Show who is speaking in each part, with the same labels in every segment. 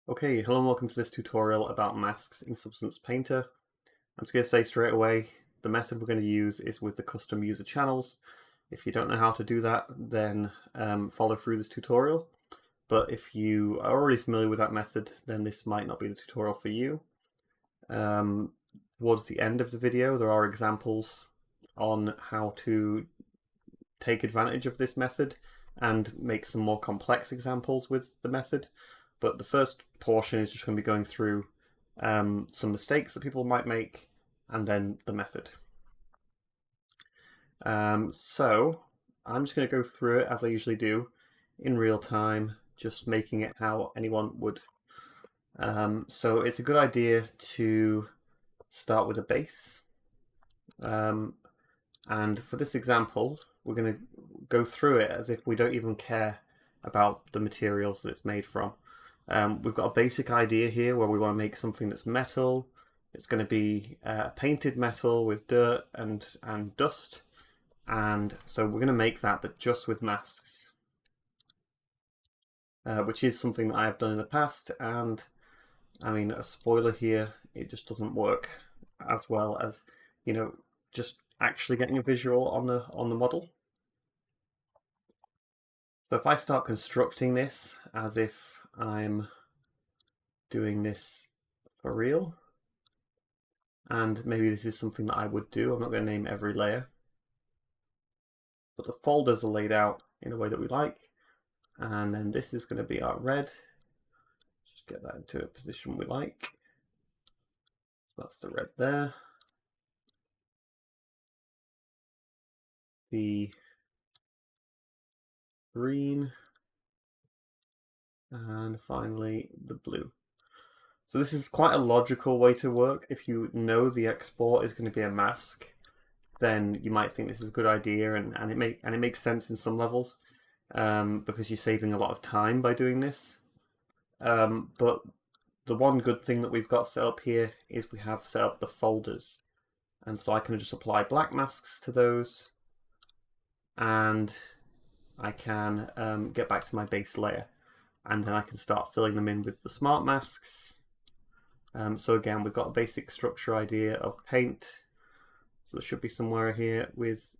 Speaker 1: Okay, hello and welcome to this tutorial about masks in Substance Painter. I'm just going to say straight away, the method we're going to use is with the custom user channels. If you don't know how to do that, then follow through this tutorial. But if you are already familiar with that method, then this might not be the tutorial for you. Towards the end of the video, there are examples on how to take advantage of this method and make some more complex examples with the method. But the first portion is just going to be going through some mistakes that people might make and then the method. So I'm just going to go through it as I usually do in real time, just making it how anyone would. So it's a good idea to start with a base. And for this example, we're going to go through it as if we don't even care about the materials that it's made from. We've got a basic idea here where we want to make something that's metal. It's going to be painted metal with dirt and dust. And so we're going to make that, but just with masks. Which is something that I have done in the past. And I mean, a spoiler here, it just doesn't work as well as, just actually getting a visual on the model. So if I start constructing this as if I'm doing this for real, and maybe this is something that I would do, I'm not going to name every layer, but the folders are laid out in a way that we like, and then this is going to be our red. Just get that into a position we like. So that's the red there. The green, and finally the blue. So this is quite a logical way to work. If you know the export is going to be a mask, then you might think this is a good idea, and it makes sense in some levels, because you're saving a lot of time by doing this. But the one good thing that we've got set up here is we have set up the folders, and so I can just apply black masks to those, and I can get back to my base layer, and then I can start filling them in with the smart masks. So again, we've got a basic structure idea of paint. So there should be somewhere here with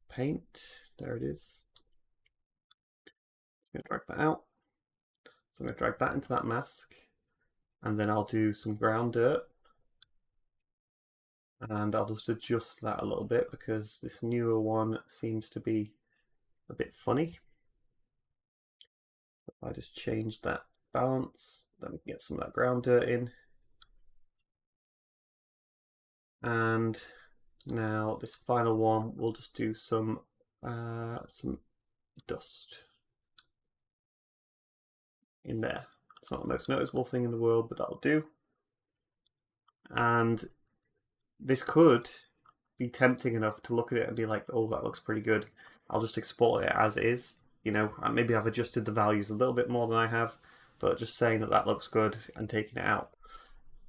Speaker 1: paint. There it is. I'm going to drag that out. So I'm going to drag that into that mask. And then I'll do some ground dirt. And I'll just adjust that a little bit because this newer one seems to be a bit funny. If I just change that balance, then we can get some of that ground dirt in. And now this final one, we'll just do some dust in there. It's not the most noticeable thing in the world, but that'll do. And this could be tempting enough to look at it and be like, oh, that looks pretty good. I'll just export it as is. Maybe I've adjusted the values a little bit more than I have, but just saying that looks good and taking it out.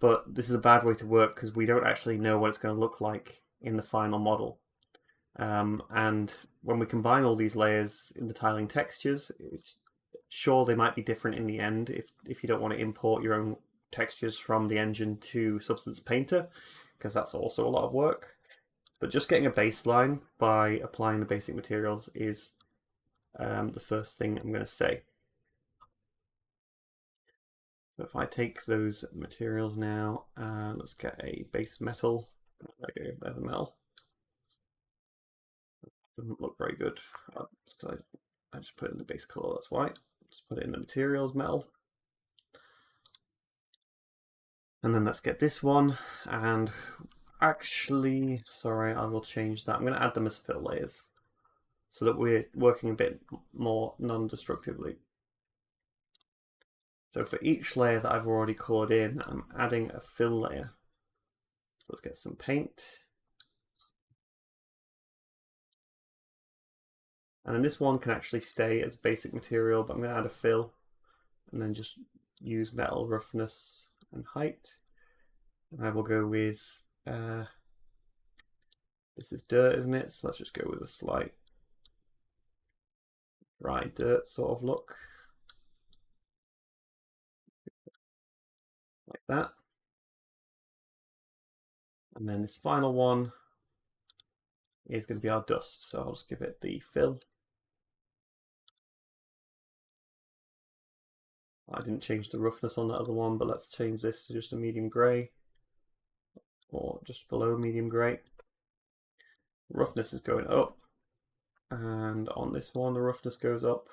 Speaker 1: But this is a bad way to work because we don't actually know what it's going to look like in the final model. And when we combine all these layers in the tiling textures, sure, they might be different in the end if you don't want to import your own textures from the engine to Substance Painter, because that's also a lot of work. But just getting a baseline by applying the basic materials is the first thing I'm going to say. So if I take those materials now, let's get a base metal. Okay, there's a metal. Doesn't look very good. I just put it in the base color, that's why. Just put it in the materials metal. And then let's get this one. And actually, sorry, I will change that. I'm going to add them as fill layers so that we're working a bit more non-destructively. So for each layer that I've already colored in, I'm adding a fill layer. Let's get some paint. And then this one can actually stay as basic material, but I'm going to add a fill and then just use metal roughness and height. And I will go with, this is dirt, isn't it? So let's just go with a slight dry dirt sort of look. that. And then this final one is going to be our dust. So I'll just give it the fill. I didn't change the roughness on that other one, but let's change this to just a medium grey, or just below medium grey. Roughness is going up, and on this one the roughness goes up.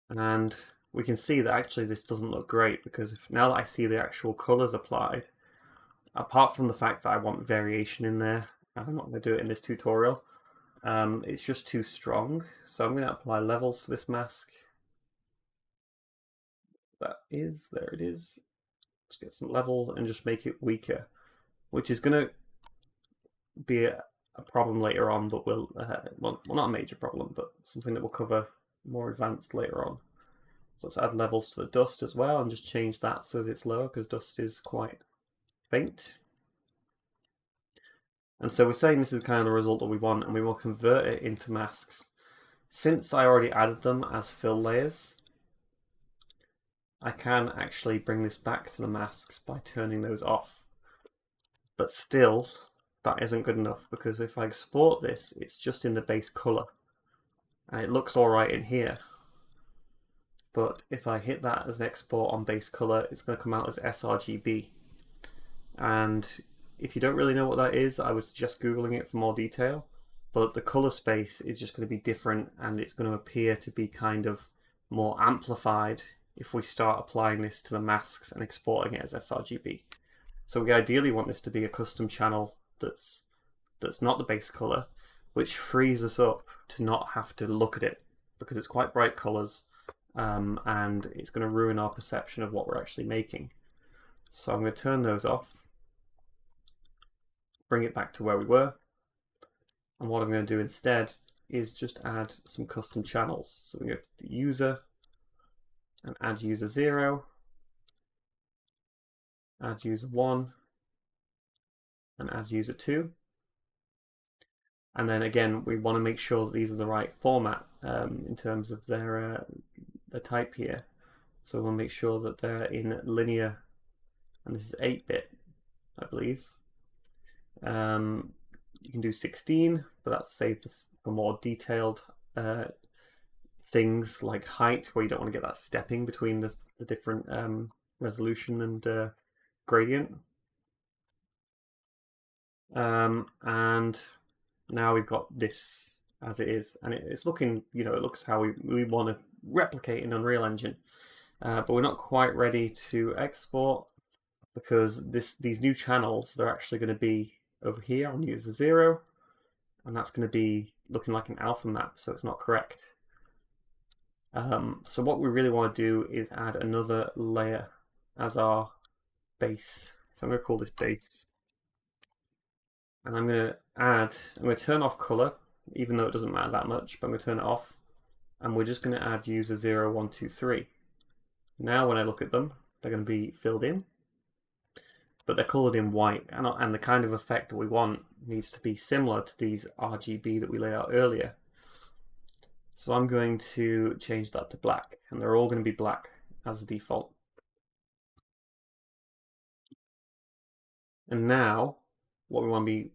Speaker 1: And we can see that actually this doesn't look great, because now that I see the actual colours applied, apart from the fact that I want variation in there, and I'm not going to do it in this tutorial, it's just too strong. So I'm going to apply levels to this mask. There it is. Let's get some levels and just make it weaker, which is going to be a problem later on, but well, not a major problem, but something that we'll cover more advanced later on. So let's add levels to the dust as well and just change that so that it's lower, because dust is quite faint. And so we're saying this is kind of the result that we want, and we will convert it into masks. Since I already added them as fill layers, I can actually bring this back to the masks by turning those off. But still, that isn't good enough, because if I export this, it's just in the base color. And it looks alright in here. But if I hit that as an export on base color, it's going to come out as sRGB. And if you don't really know what that is, I would suggest Googling it for more detail. But the color space is just going to be different, and it's going to appear to be kind of more amplified if we start applying this to the masks and exporting it as sRGB. So we ideally want this to be a custom channel that's not the base color, which frees us up to not have to look at it, because it's quite bright colors, and it's going to ruin our perception of what we're actually making. So I'm going to turn those off, bring it back to where we were, and what I'm going to do instead is just add some custom channels. So we go to the user and add user 0, add user 1, and add user 2. And then again, we want to make sure that these are the right format in terms of their type here. So we'll make sure that they're in linear, and this is 8-bit, I believe. You can do 16, but that's saved for more detailed things like height, where you don't want to get that stepping between the different resolution and gradient. And now we've got this as it is, and it's looking, it looks how we want to replicate in Unreal Engine, but we're not quite ready to export, because these new channels, they're actually going to be over here on user 0, and that's going to be looking like an alpha map, so it's not correct. So what we really want to do is add another layer as our base. So I'm going to call this base, and I'm going to turn off color, even though it doesn't matter that much, but I'm going to turn it off, and we're just going to add user 0, 1, 2, 3. Now when I look at them, they're going to be filled in, but they're colored in white, and the kind of effect that we want needs to be similar to these RGB that we laid out earlier. So I'm going to change that to black, and they're all going to be black as a default. And now what we want to be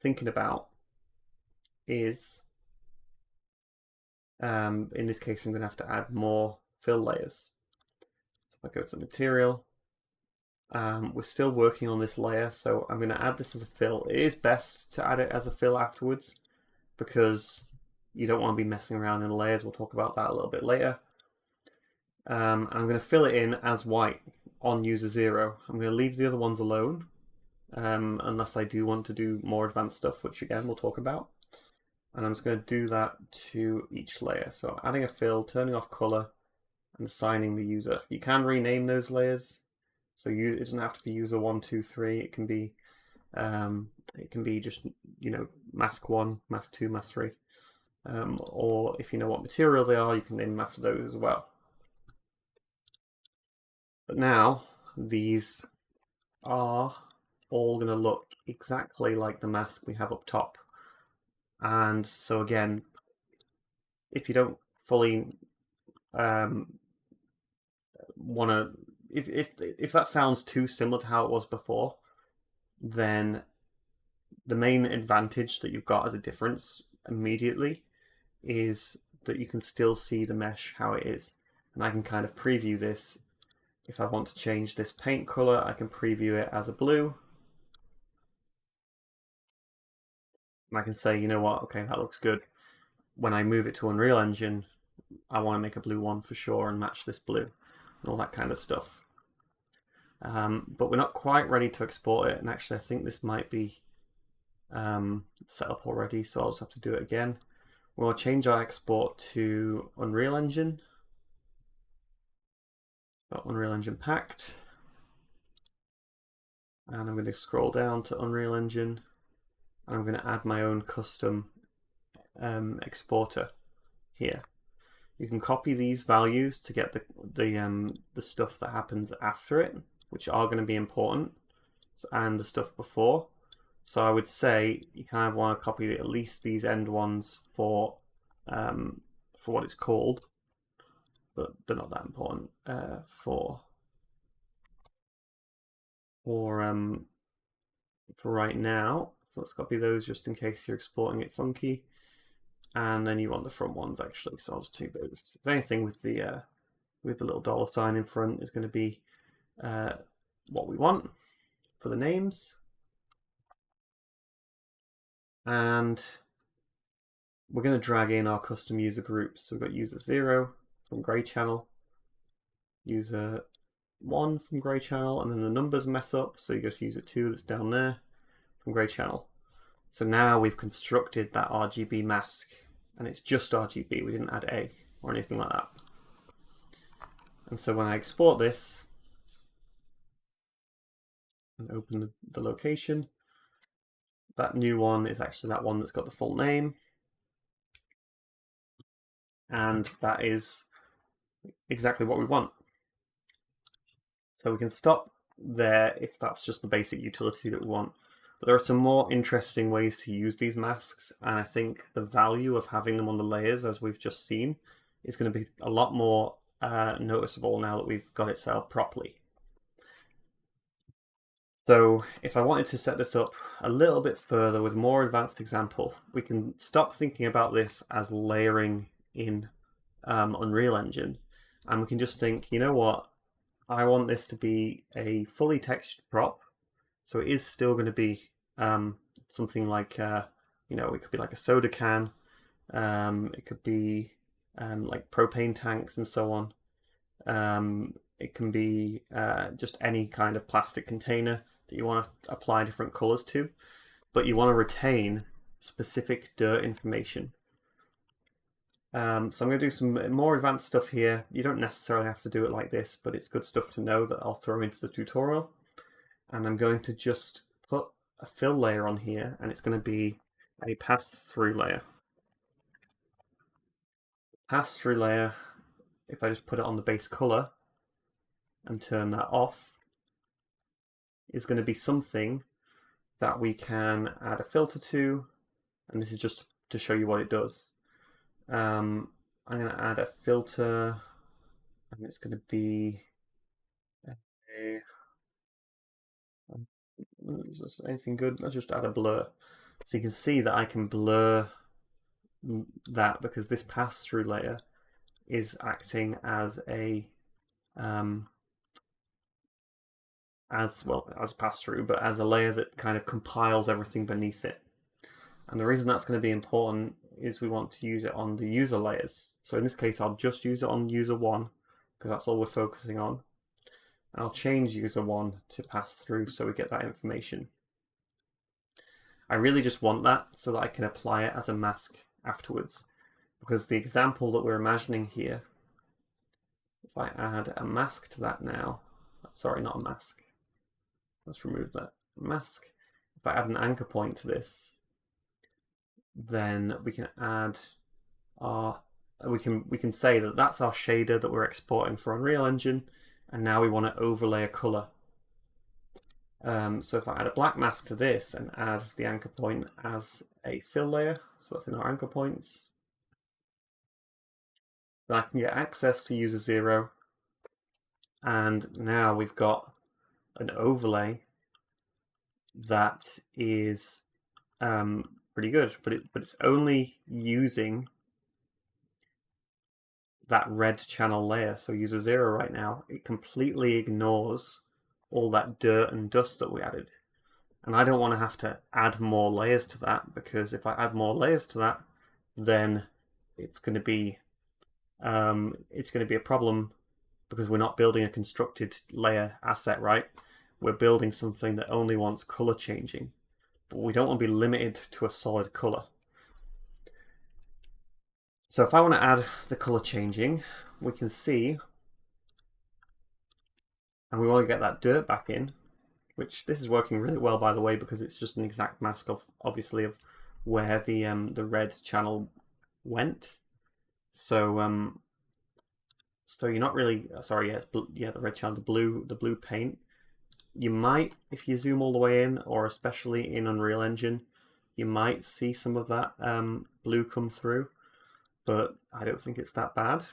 Speaker 1: thinking about is, in this case, I'm going to have to add more fill layers. So if I go to material, we're still working on this layer, so I'm going to add this as a fill. It is best to add it as a fill afterwards, because you don't want to be messing around in the layers. We'll talk about that a little bit later. I'm going to fill it in as white on user 0. I'm going to leave the other ones alone, unless I do want to do more advanced stuff, which again we'll talk about. And I'm just going to do that to each layer. So adding a fill, turning off color, and assigning the user. You can rename those layers, so it doesn't have to be user 1, 2, 3. It can be just mask 1, mask 2, mask 3. Or if you know what material they are, you can name them after those as well. But now these are all going to look exactly like the mask we have up top. And so again, if you don't fully want to, if that sounds too similar to how it was before, then the main advantage that you've got as a difference immediately is that you can still see the mesh how it is. And I can kind of preview this. If I want to change this paint color, I can preview it as a blue. And I can say, you know what, okay, that looks good. When I move it to Unreal Engine, I want to make a blue one for sure and match this blue and all that kind of stuff. But we're not quite ready to export it, and actually I think this might be set up already, so I'll just have to do it again. We'll change our export to Unreal Engine. Got Unreal Engine packed. And I'm going to scroll down to Unreal Engine, and I'm going to add my own custom exporter here. You can copy these values to get the stuff that happens after it, which are going to be important, and the stuff before. So I would say you kind of want to copy at least these end ones for what it's called, but they're not that important for right now. So let's copy those just in case you're exporting it funky. And then you want the front ones actually, so I'll just take those. If anything with the little dollar sign in front is going to be what we want for the names. And we're going to drag in our custom user groups. So we've got user 0 from Grey Channel, user 1 from Grey Channel, and then the numbers mess up, so you just user 2 that's down there from Grey Channel. So now we've constructed that RGB mask, and it's just RGB. We didn't add A or anything like that. And so when I export this and open the location, that new one is actually that one that's got the full name. And that is exactly what we want. So we can stop there if that's just the basic utility that we want. But there are some more interesting ways to use these masks, and I think the value of having them on the layers, as we've just seen, is going to be a lot more noticeable now that we've got it set up properly. So if I wanted to set this up a little bit further with a more advanced example, we can stop thinking about this as layering in Unreal Engine, and we can just think, you know what, I want this to be a fully textured prop, so it is still going to be something like, you know, it could be like a soda can, it could be like propane tanks and so on. It can be just any kind of plastic container that you want to apply different colors to, but you want to retain specific dirt information. So I'm going to do some more advanced stuff here. You don't necessarily have to do it like this, but it's good stuff to know that I'll throw into the tutorial. And I'm going to just put a fill layer on here, and it's going to be a pass-through layer. Pass-through layer, if I just put it on the base color and turn that off, is going to be something that we can add a filter to, and this is just to show you what it does. I'm going to add a filter, and it's going to be is this anything good? Let's just add a blur. So you can see that I can blur that because this pass-through layer is acting as a pass-through, but as a layer that kind of compiles everything beneath it. And the reason that's going to be important is we want to use it on the user layers. So in this case, I'll just use it on user 1 because that's all we're focusing on. And I'll change user 1 to pass through so we get that information. I really just want that so that I can apply it as a mask afterwards, because the example that we're imagining here, if I add a mask to that now, sorry, not a mask, let's remove that mask. If I add an anchor point to this, then we can add we can say that that's our shader that we're exporting for Unreal Engine, and now we want to overlay a color. So if I add a black mask to this and add the anchor point as a fill layer, so that's in our anchor points, then I can get access to user 0, And now we've got an overlay that is pretty good, but it's only using that red channel layer. So use a 0 right now. It completely ignores all that dirt and dust that we added. And I don't want to have to add more layers to that, because if I add more layers to that, then it's going to be a problem, because we're not building a constructed layer asset, right? We're building something that only wants color changing, but we don't want to be limited to a solid color. So if I want to add the color changing, we can see, and we want to get that dirt back in, which this is working really well, by the way, because it's just an exact mask of, obviously, of where the red channel went. So so you're not really sorry, yeah, the red channel, the blue paint. You might, if you zoom all the way in, or especially in Unreal Engine, you might see some of that blue come through, but I don't think it's that bad.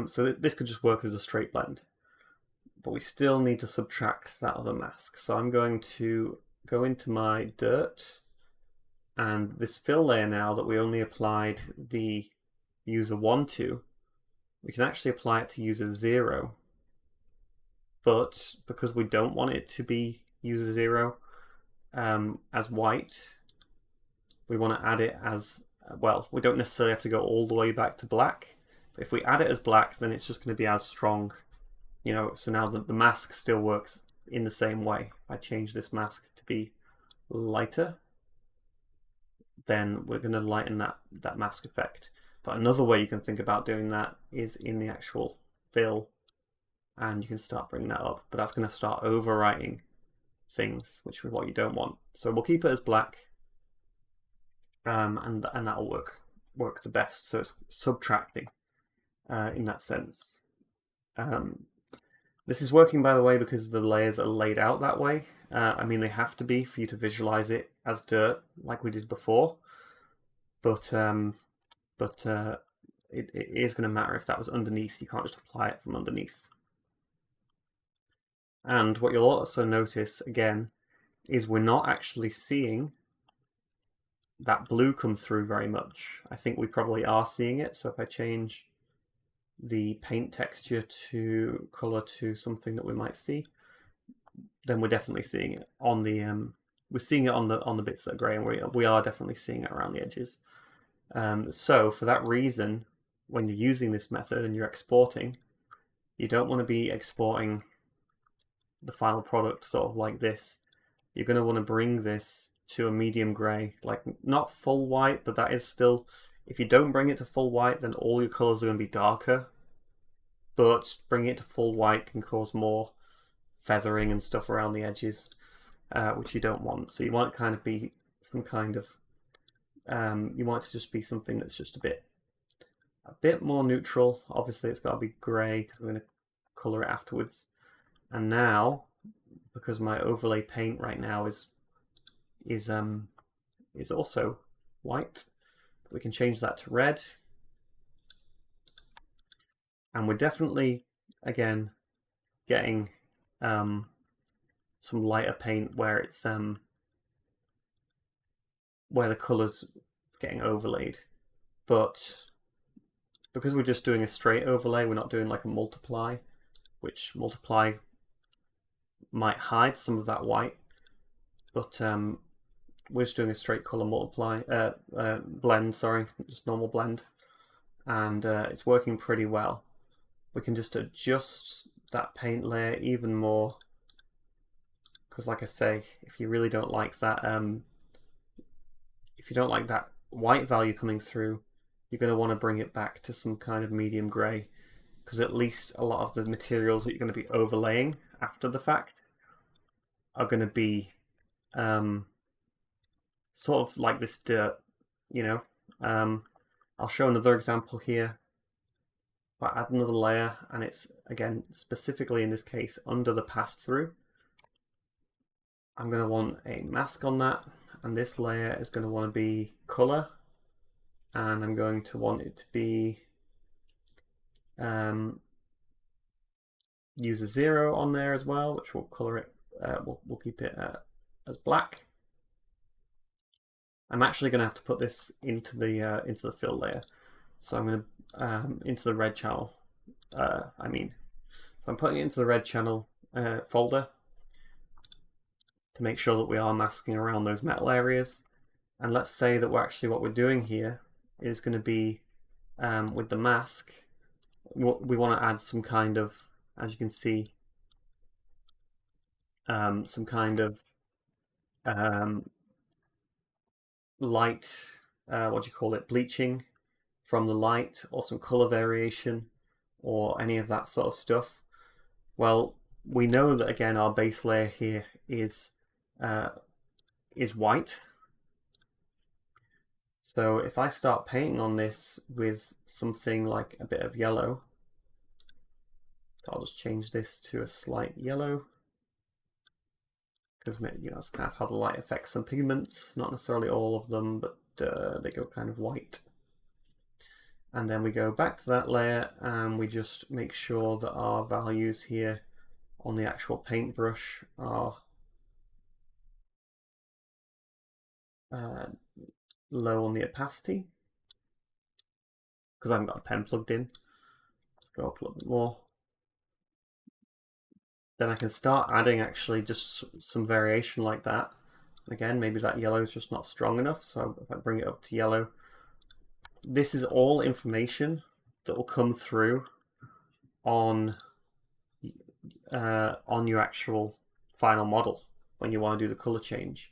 Speaker 1: So this could just work as a straight blend, but we still need to subtract that other mask. So I'm going to go into my dirt, and this fill layer now that we only applied the user 1 to, we can actually apply it to user 0. But because we don't want it to be user 0 as white, we want to add it as, well, we don't necessarily have to go all the way back to black. But if we add it as black, then it's just going to be as strong. You know, so now the mask still works in the same way. If I change this mask to be lighter, then we're going to lighten that mask effect. But another way you can think about doing that is in the actual fill, and you can start bringing that up. But that's going to start overwriting things, which is what you don't want. So we'll keep it as black, and that'll work the best. So it's subtracting in that sense. This is working, by the way, because the layers are laid out that way. I mean, they have to be for you to visualize it as dirt, like we did before. But it is going to matter if that was underneath. You can't just apply it from underneath. And what you'll also notice, again, is we're not actually seeing that blue come through very much. I think we probably are seeing it. So if I change the paint texture to color to something that we might see, then we're definitely seeing it on the we're seeing it on the bits that are grey, and we are definitely seeing it around the edges. So for that reason, when you're using this method and you're exporting, you don't want to be exporting the final product sort of like this. You're going to want to bring this to a medium grey, like not full white, but that is still, if you don't bring it to full white, then all your colours are going to be darker. But bringing it to full white can cause more feathering and stuff around the edges, which you don't want. So you want it kind of be some kind of, you want it to just be something that's just a bit more neutral. Obviously it's got to be grey because we're going to colour it afterwards. And now, because my overlay paint right now is also white, we can change that to red. And we're definitely, again, getting some lighter paint where it's where the colour's getting overlaid. But because we're just doing a straight overlay, we're not doing like a multiply, which multiply might hide some of that white, but we're just doing a straight color blend, sorry, just normal blend, and it's working pretty well. We can just adjust that paint layer even more, because like I say, if you really don't like that, if you don't like that white value coming through, you're going to want to bring it back to some kind of medium grey, because at least a lot of the materials that you're going to be overlaying after the fact are going to be sort of like this dirt, you know. I'll show another example here. If I add another layer, and it's, again, specifically in this case, under the pass-through, I'm going to want a mask on that, and this layer is going to want to be color, and I'm going to want it to be user 0 on there as well, which will color it. We'll keep it as black. I'm actually going to have to put this into the fill layer, so I'm going to into the red channel. So I'm putting it into the red channel folder to make sure that we are masking around those metal areas. And let's say that what we're doing here is going to be with the mask. We want to add some kind of, as you can see, some kind of light, what do you call it, bleaching from the light, or some color variation, or any of that sort of stuff. Well, we know that again our base layer here is white. So if I start painting on this with something like a bit of yellow, I'll just change this to a slight yellow, because it's kind of how the light affects some pigments, not necessarily all of them, but they go kind of white. And then we go back to that layer and we just make sure that our values here on the actual paintbrush are low on the opacity, because I haven't got a pen plugged in. Go up a little bit more. Then I can start adding actually just some variation like that. Again, maybe that yellow is just not strong enough, so if I bring it up to yellow, this is all information that will come through on your actual final model when you want to do the color change.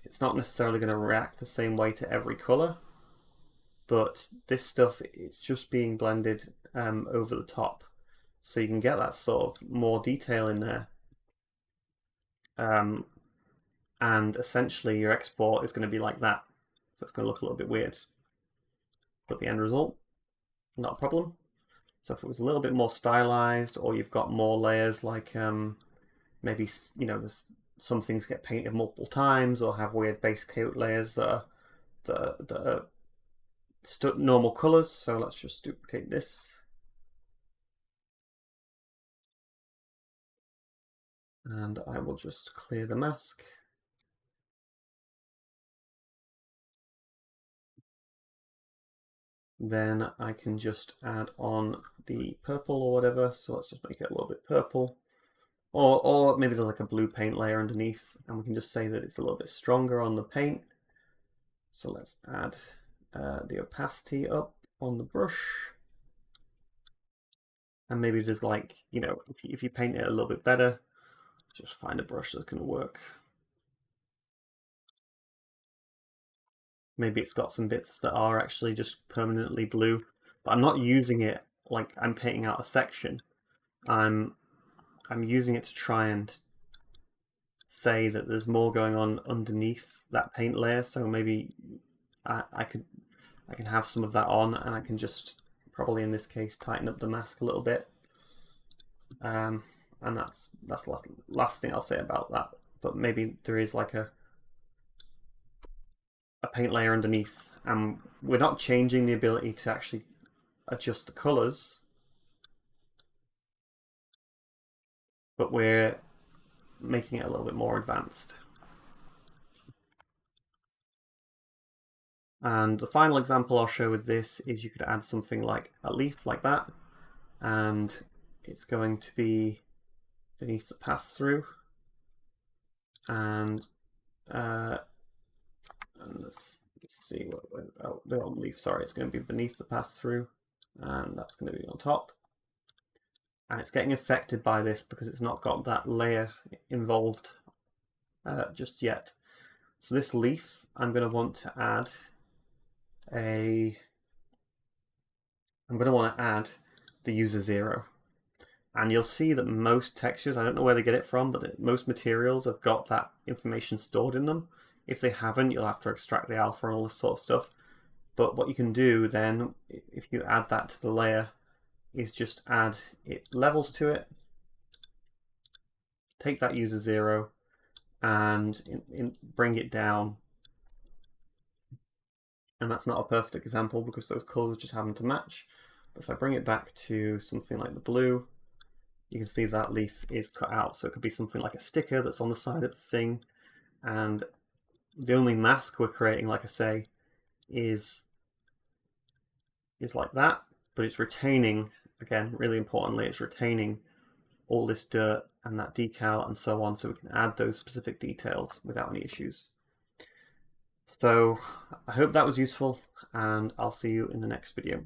Speaker 1: It's not necessarily going to react the same way to every color, but this stuff, it's just being blended over the top, so you can get that sort of more detail in there. And essentially your export is going to be like that, so it's going to look a little bit weird, but the end result, not a problem. So if it was a little bit more stylized, or you've got more layers, like maybe there's some things get painted multiple times, or have weird base coat layers that are normal colors. So let's just duplicate this. And I will just clear the mask. Then I can just add on the purple or whatever. So let's just make it a little bit purple. Or maybe there's like a blue paint layer underneath, and we can just say that it's a little bit stronger on the paint. So let's add the opacity up on the brush. And maybe there's like, if you paint it a little bit better, just find a brush that's going to work. Maybe it's got some bits that are actually just permanently blue, but I'm not using it like I'm painting out a section. I'm using it to try and say that there's more going on underneath that paint layer. So maybe I can have some of that on, and I can just probably in this case tighten up the mask a little bit. And that's the last thing I'll say about that. But maybe there is like a paint layer underneath, and we're not changing the ability to actually adjust the colors, but we're making it a little bit more advanced. And the final example I'll show with this is you could add something like a leaf like that, and it's going to be beneath the pass-through. And let's see the leaf. Sorry, it's going to be beneath the pass-through, and that's going to be on top. And it's getting affected by this because it's not got that layer involved just yet. So this leaf, I'm going to want to add I'm going to want to add the user 0. And you'll see that most textures, I don't know where they get it from, but most materials have got that information stored in them. If they haven't, you'll have to extract the alpha and all this sort of stuff. But what you can do then, if you add that to the layer, is just add levels to it, take that user 0, and bring it down. And that's not a perfect example because those colors just happen to match. But if I bring it back to something like the blue, you can see that leaf is cut out. So it could be something like a sticker that's on the side of the thing. And the only mask we're creating, like I say, is like that, but it's retaining, again, really importantly, it's retaining all this dirt and that decal and so on, so we can add those specific details without any issues. So I hope that was useful, and I'll see you in the next video.